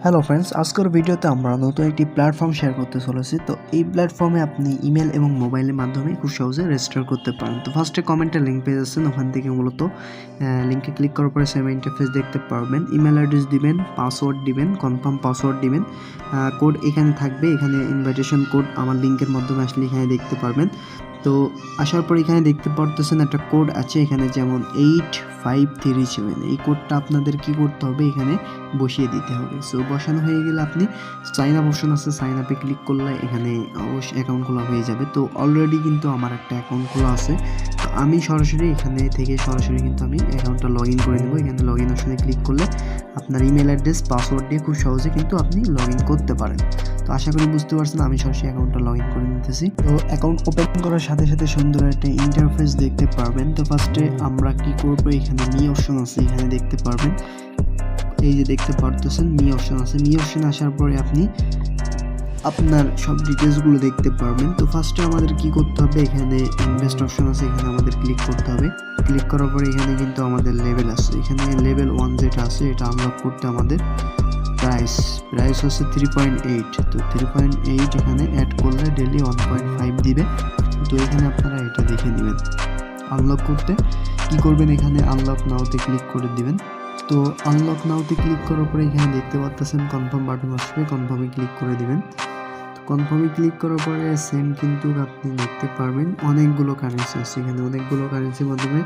Hello friends, আজকের ভিডিওতে আমরা নতুন একটি প্ল্যাটফর্ম শেয়ার করতে চলেছি। তো এই প্ল্যাটফর্মে আপনি ইমেল এবং মোবাইলের মাধ্যমে খুব সহজে রেজিস্টার করতে পারেন। তো ফার্স্টে কমেন্টে লিঙ্ক পেয়ে যাচ্ছেন, ওখান থেকে মূলত লিঙ্কে ক্লিক করার পরে সেম ইন্টারফেস দেখতে পারবেন। ইমেল অ্যাড্রেস দিবেন, পাসওয়ার্ড দিবেন, কনফার্ম পাসওয়ার্ড দিবেন, কোড এখানে থাকবে, এখানে ইনভাইটেশন কোড আমার লিঙ্কের মাধ্যমে আসলে এখানে দেখতে পারবেন। তো আসার পর এখানে দেখতে পারতেছেন একটা কোড আছে এখানে, যেমন 8537। এই কোডটা আপনাদের কি করতে হবে, এখানে বসিয়ে দিতে হবে। সো বসানো হয়ে গেলে আপনি সাইন আপ অপশন আছে, সাইন আপে ক্লিক করলে এখানে অবশ্যই অ্যাকাউন্ট খোলা হয়ে যাবে। তো অলরেডি কিন্তু আমার একটা অ্যাকাউন্ট খোলা আছে, তো আমি সরাসরি এখানে থেকে সরাসরি কিন্তু আমি অ্যাকাউন্টটা লগ ইন করে নেব। এখানে লগ ইন অপশনে ক্লিক করলে আপনার ইমেল অ্যাড্রেস, পাসওয়ার্ড দিয়ে খুব সহজে কিন্তু আপনি লগ ইন করতে পারেন। তো আশা করি বুঝতে পারছেন, আমি সরাসরি অ্যাকাউন্টটা লগ ইন করে নিতেছি। তো অ্যাকাউন্ট ওপেন করার সাথে সাথে সুন্দর একটা ইন্টারফেস দেখতে পারবেন। তো ফার্স্টে আমরা কি করবো, এখানে মি অপশন আছে, এখানে দেখতে পারবেন, এই যে দেখতে পারতেছেন মি অপশন আছে। মি অপশন আসার পরে আপনি আপনার সব ডিটেলসগুলো দেখতে পারবেন। তো ফার্স্টে আমাদের কি করতে হবে, এখানে ইনভেস্ট অপশন আছে, এখানে আমাদের ক্লিক করতে হবে। ক্লিক করার পরে এখানে কিন্তু আমাদের লেভেল আছে, এখানে লেভেল 1 যেটা আছে এটা আনলক করতে আমাদের প্রাইস হচ্ছে 3.8। তো 3.8 এখানে অ্যাড করলে ডেলি 1.5 দিবে। তো এখানে আপনারা এটা দেখে নেবেন। আনলক করতে কি করবেন, এখানে আনলক নাওতে ক্লিক করে দিবেন। তো আনলক নাওতে ক্লিক করার পরে এখানে দেখতে পাচ্ছেন কনফার্ম বাটন আসবে, কনফার্মে ক্লিক করে দিবেন। কনফার্মে ক্লিক করার পরে সেম কিন্তু আপনি দেখতে পারবেন অনেকগুলো কারেন্সি আছে, এখানে অনেকগুলো কারেন্সির মাধ্যমে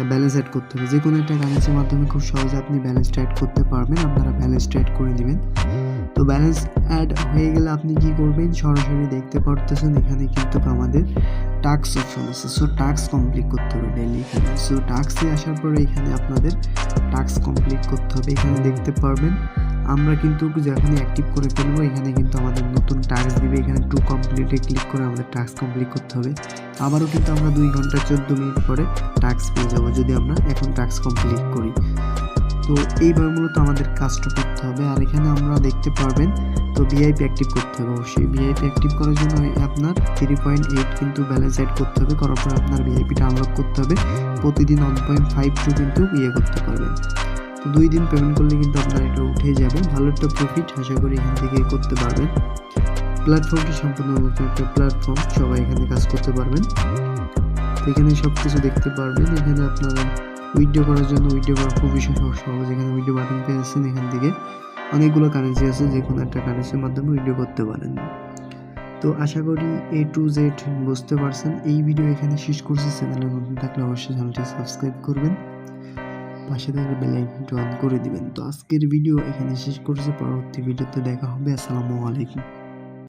ব্যালেন্স অ্যাড করতে হবে। যে কোনো একটা কারেন্সির মাধ্যমে খুব সহজে আপনি ব্যালেন্সটা অ্যাড করতে পারবেন। আপনারা ব্যালেন্সটা অ্যাড করে দিবেন। তো ব্যালেন্স অ্যাড হয়ে গেলে আপনি কি করবেন, সরাসরি দেখতে পারতেছেন এখানে কিন্তু আমাদের টাস্ক অপশন আছে। সো টাস্ক কমপ্লিট করতে হবে ডেইলি এখানে। সো টাস্কে আসার পরে এখানে আপনাদের টাস্ক কমপ্লিট করতে হবে। এখানে দেখতে পারবেন আমরা কিন্তু যখন অ্যাক্টিভ করে ফেলবো, এখানে কিন্তু আমাদের নতুন টাস্ক দিবে। এখানে টু কমপ্লিটে ক্লিক করে আমাদের টাস্ক কমপ্লিট করতে হবে। আবারও কিন্তু আমরা 2 ঘন্টা 14 মিনিট পরে টাস্ক পেয়ে যাবো যদি আমরা এখন টাস্ক কমপ্লিট করি। তো এইভাবে মূলত আমাদের কাজটা করতে হবে। আর এখানে আমরা দেখতে পারবেন, তো ভিআইপি অ্যাক্টিভ করতে হবে। অবশ্যই ভিআইপি অ্যাক্টিভ করার জন্য আপনার 3.8 কিন্তু ব্যালেন্স অ্যাড করতে হবে। করার পর আপনার ভিআইপিটা আনলক করতে হবে। প্রতিদিন 1.52 কিন্তু করতে পারবেন। তো 2 দিন পেমেন্ট করলে কিন্তু আপনার এটা উঠে যাবে। ভালো একটা প্রফিট আশা করি এখান থেকে করতে পারবেন। প্ল্যাটফর্মটি সম্পূর্ণ নতুন একটা প্ল্যাটফর্ম, সবাই এখানে কাজ করতে পারবেন। তো এখানে সব কিছু দেখতে পারবেন। এখানে আপনারা উইথড্র করার জন্য উইথড্র করা খুবই সহজ। এখানে উইথড্র বাটন পেয়েছেন, এখান থেকে অনেকগুলো কারেন্সি আছে, যে কোনো একটা কারেন্সির মাধ্যমে উইথড্র করতে পারেন। তো আশা করি A to Z বুঝতে পারছেন। এই ভিডিও এখানে শেষ করছি। চ্যানেলে নতুন থাকলে অবশ্যই চ্যানেলটি সাবস্ক্রাইব করবেন, পাশে থাকা বেল আইকনটি অন করে দিবেন। তো আজকের ভিডিও এখানে শেষ করছি, পরবর্তী ভিডিওতে দেখা হবে। আসসালামু আলাইকুম।